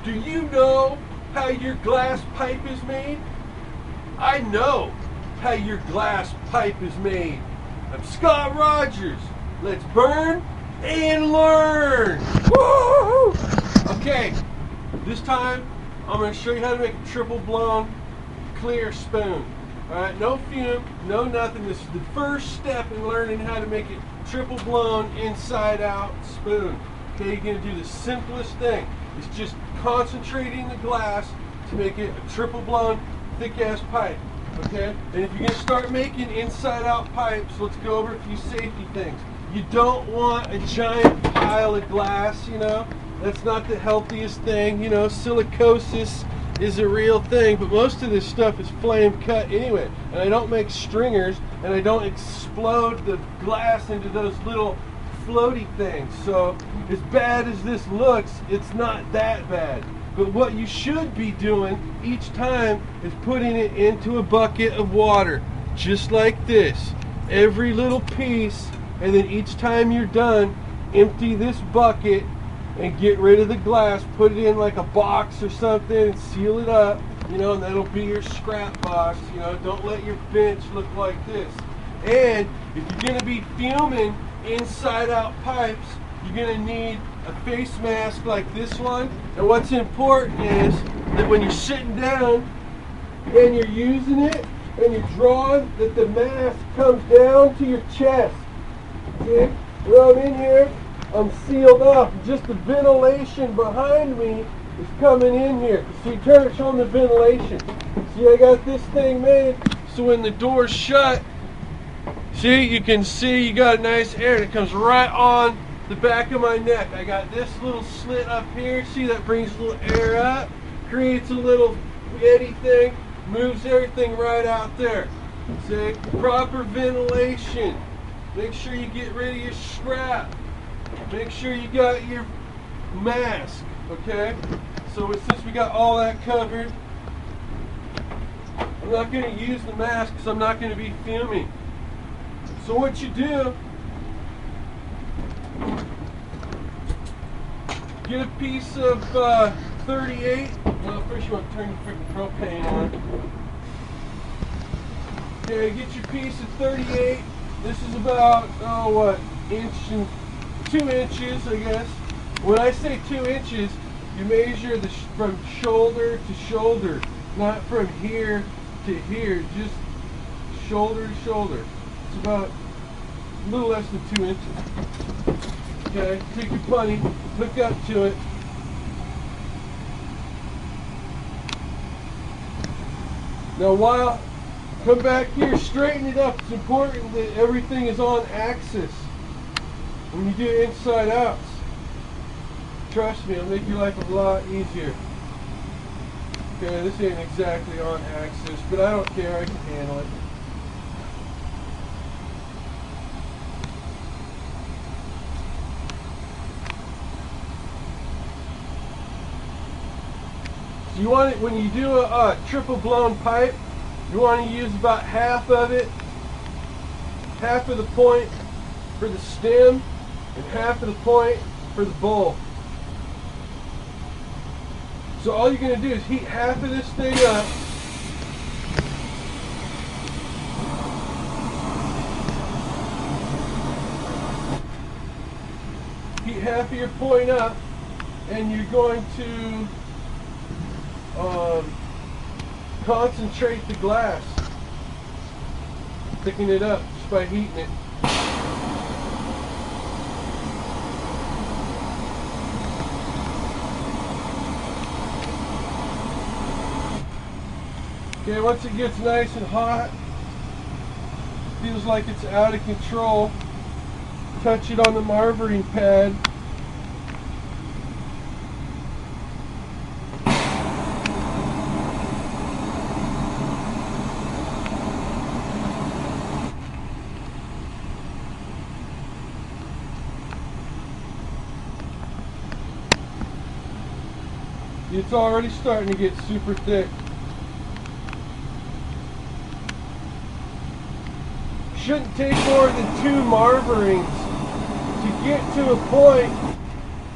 Do you know how your glass pipe is made? I know how your glass pipe is made. I'm Scott Rogers. Let's burn and learn. Woo! Okay, this time I'm going to show you how to make a triple blown clear spoon. Alright, no fume, no nothing. This is the first step in learning how to make a triple blown inside out spoon. Okay, you're going to do the simplest thing. It's just concentrating the glass to make it a triple blown thick ass pipe. Okay, and if you're going to start making inside out pipes, let's go over a few safety things. You don't want a giant pile of glass, you know. That's not the healthiest thing, you know. Silicosis is a real thing, but most of this stuff is flame cut anyway. And I don't make stringers, and I don't explode the glass into those little floaty things. So as bad as this looks, it's not that bad. But what you should be doing each time is putting it into a bucket of water, just like this. Every little piece, and then each time you're done, empty this bucket and get rid of the glass. Put it in like a box or something and seal it up, you know, and that'll be your scrap box. You know, don't let your bench look like this. And if you're going to be fuming inside out pipes, you're going to need a face mask like this one. And what's important is that when you're sitting down and you're using it and you're drawing, that the mask comes down to your chest. See? When I'm in here, I'm sealed off. Just the ventilation behind me is coming in here. See, turn on the ventilation. See, I got this thing made so when the door's shut, see, you can see you got a nice air that comes right on the back of my neck. I got this little slit up here. See, that brings a little air up, creates a little eddy thing, moves everything right out there. See, proper ventilation. Make sure you get rid of your scrap. Make sure you got your mask, okay? So since we got all that covered, I'm not going to use the mask because I'm not going to be fuming. So what you do, get a piece of 38. Well, first you want to turn your freaking propane on. Okay, get your piece of 38. This is about, oh, what, inch and 2 inches, I guess. When I say 2 inches, you measure from shoulder to shoulder, not from here to here, just shoulder to shoulder. It's about a little less than 2 inches. Okay, take your putty, hook up to it. Now come back here, straighten it up. It's important that everything is on axis when you do inside outs. Trust me, it'll make your life a lot easier. Okay, this ain't exactly on axis, but I don't care, I can handle it. So you want it, when you do a triple blown pipe, you want to use about half of it, half of the point for the stem, and half of the point for the bowl. So all you're going to do is heat half of this thing up. Heat half of your point up, and you're going to concentrate the glass. Thicken it up just by heating it. Okay, once it gets nice and hot, feels like it's out of control, touch it on the marburing pad. It's already starting to get super thick. Shouldn't take more than 2 marburings to get to a point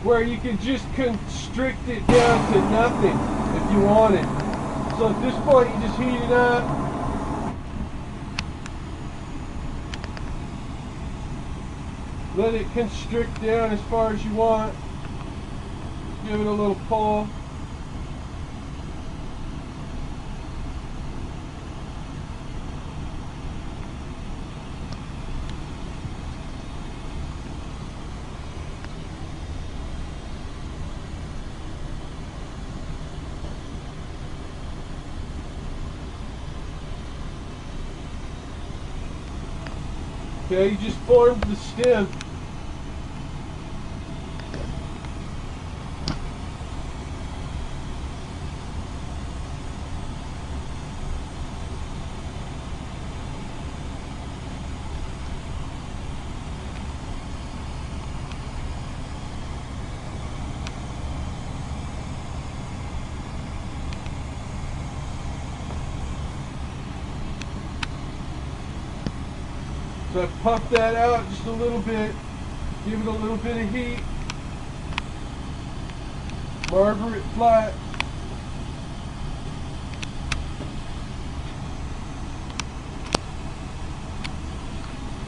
where you can just constrict it down to nothing if you wanted. So at this point, you just heat it up. Let it constrict down as far as you want. Give it a little pull. Okay, you just formed the stem. So I puff that out just a little bit, give it a little bit of heat, marble it flat.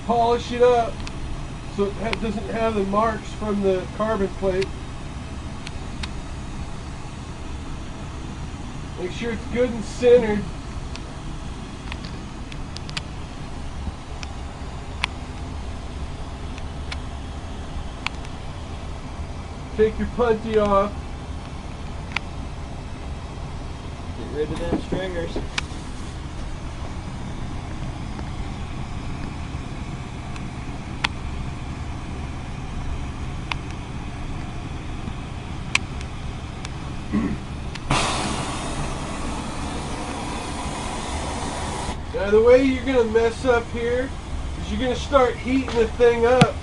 Polish it up so it doesn't have the marks from the carbon plate. Make sure it's good and centered. Take your punty off. Get rid of them stringers. Now the way you're going to mess up here is you're going to start heating the thing up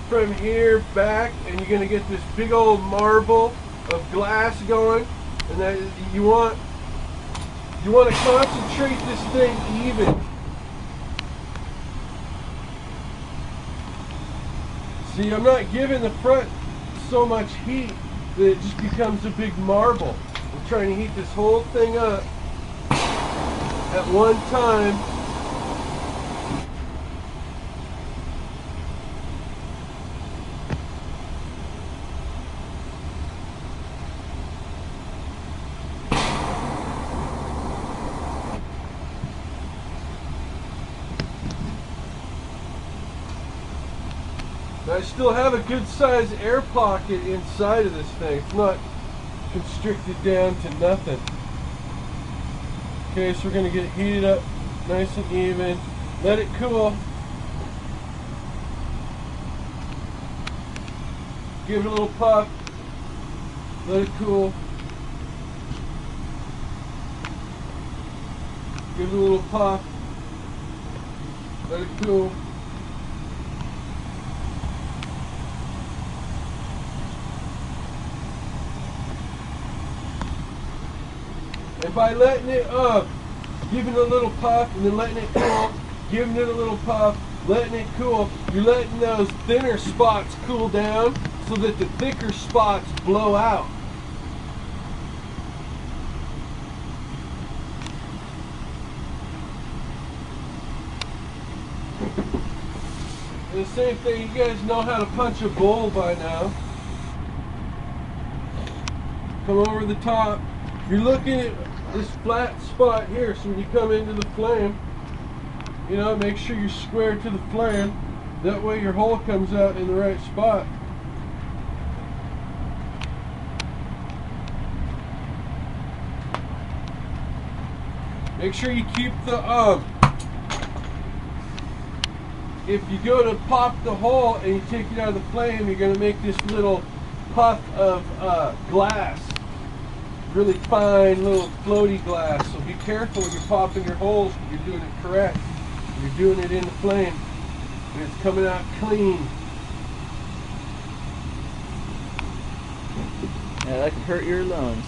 from here back, and you're going to get this big old marble of glass going, and that you want to concentrate this thing even. See, I'm not giving the front so much heat that it just becomes a big marble. I'm trying to heat this whole thing up at one time. I still have a good size air pocket inside of this thing. It's not constricted down to nothing. Okay, so we're going to get it heated up nice and even. Let it cool. Give it a little puff. Let it cool. Give it a little puff. Let it cool. And by letting it up, giving it a little puff and then letting it cool, giving it a little puff, letting it cool, you're letting those thinner spots cool down so that the thicker spots blow out. And the same thing, you guys know how to punch a bowl by now. Come over the top. You're looking at this flat spot here, so when you come into the flame, you know, make sure you're square to the flame. That way your hole comes out in the right spot. Make sure you keep the, if you go to pop the hole and you take it out of the flame, you're going to make this little puff of glass. Really fine little floaty glass, so be careful when you're popping your holes. You're doing it correct. You're doing it in the flame and it's coming out clean. Yeah, that could hurt your lungs.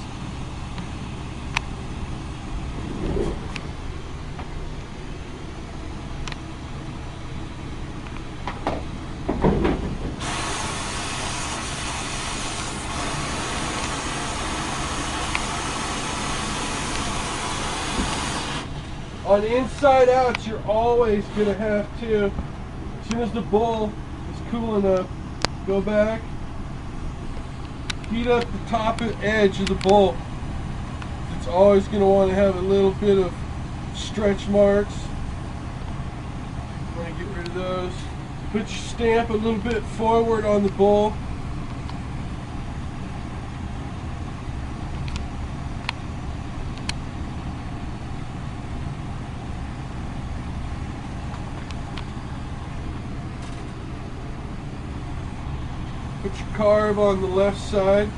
On inside outs, you're always gonna have to, as soon as the bowl is cool enough, go back, heat up the top and edge of the bowl. It's always gonna want to have a little bit of stretch marks. Want to get rid of those. Put your stamp a little bit forward on the bowl. Put your carb on the left side.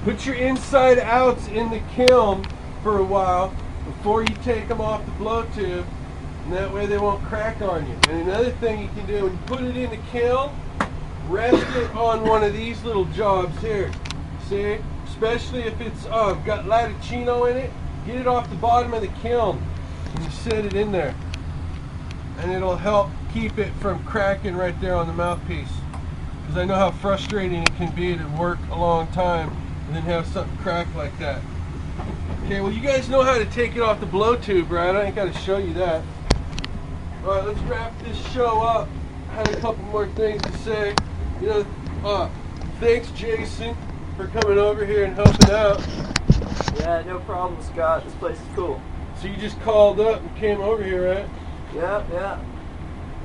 Put your inside outs in the kiln for a while before you take them off the blow tube, and that way they won't crack on you. And another thing you can do, when you put it in the kiln, rest it on one of these little jobs here. See? Especially if it's got latticino in it, get it off the bottom of the kiln and you set it in there. And it'll help keep it from cracking right there on the mouthpiece. Because I know how frustrating it can be to work a long time and then have something crack like that. Okay, well you guys know how to take it off the blow tube, right? I ain't got to show you that. Alright, let's wrap this show up. I had a couple more things to say. You know, thanks Jason for coming over here and helping out. Yeah, no problem, Scott. This place is cool. So you just called up and came over here, right? Yeah.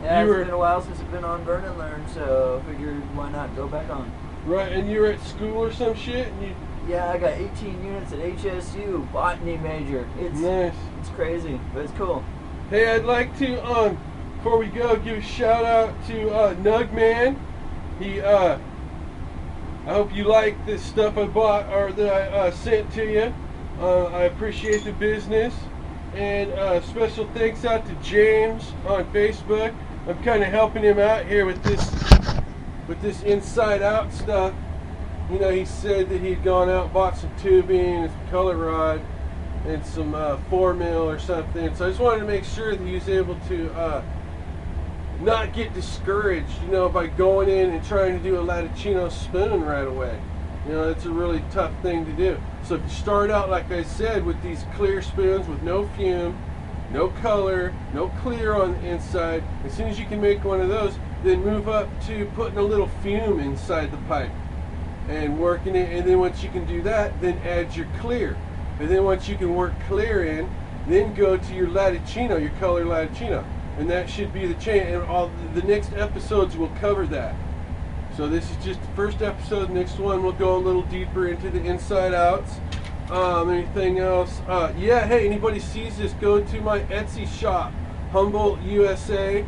Yeah, it's been a while since I've been on Burn and Learn, so I figured why not go back on. Right, and you were at school or some shit? And you... Yeah, I got 18 units at HSU, botany major. It's nice. It's crazy, but it's cool. Hey, I'd like to, before we go, give a shout out to Nugman. He, I hope you like this stuff I bought or that I sent to you. I appreciate the business. And special thanks out to James on Facebook. I'm kind of helping him out here with this inside out stuff. You know, he said that he'd gone out and bought some tubing and some color rod and some 4mm or something. So I just wanted to make sure that he was able to not get discouraged, you know, by going in and trying to do a latticino spoon right away. You know, it's a really tough thing to do. So if you start out, like I said, with these clear spoons with no fume, no color, no clear on the inside, as soon as you can make one of those, then move up to putting a little fume inside the pipe and working it. And then once you can do that, then add your clear. And then once you can work clear in, then go to your latticino, your color latticino. And that should be the chain. And all the next episodes will cover that. So this is just the first episode. Next one we'll go a little deeper into the inside outs. Anything else? Yeah, hey, anybody sees this, go to my Etsy shop, Humboldt, USA.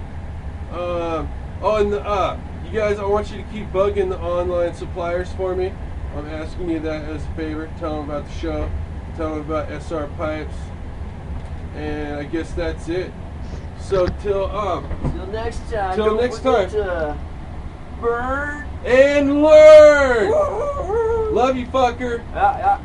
You guys, I want you to keep bugging the online suppliers for me. I'm asking you that as a favor. Tell them about the show. Tell them about SR Pipes. And I guess that's it. So till next time. Till next time. Burn and learn. Love you, fucker. Yeah.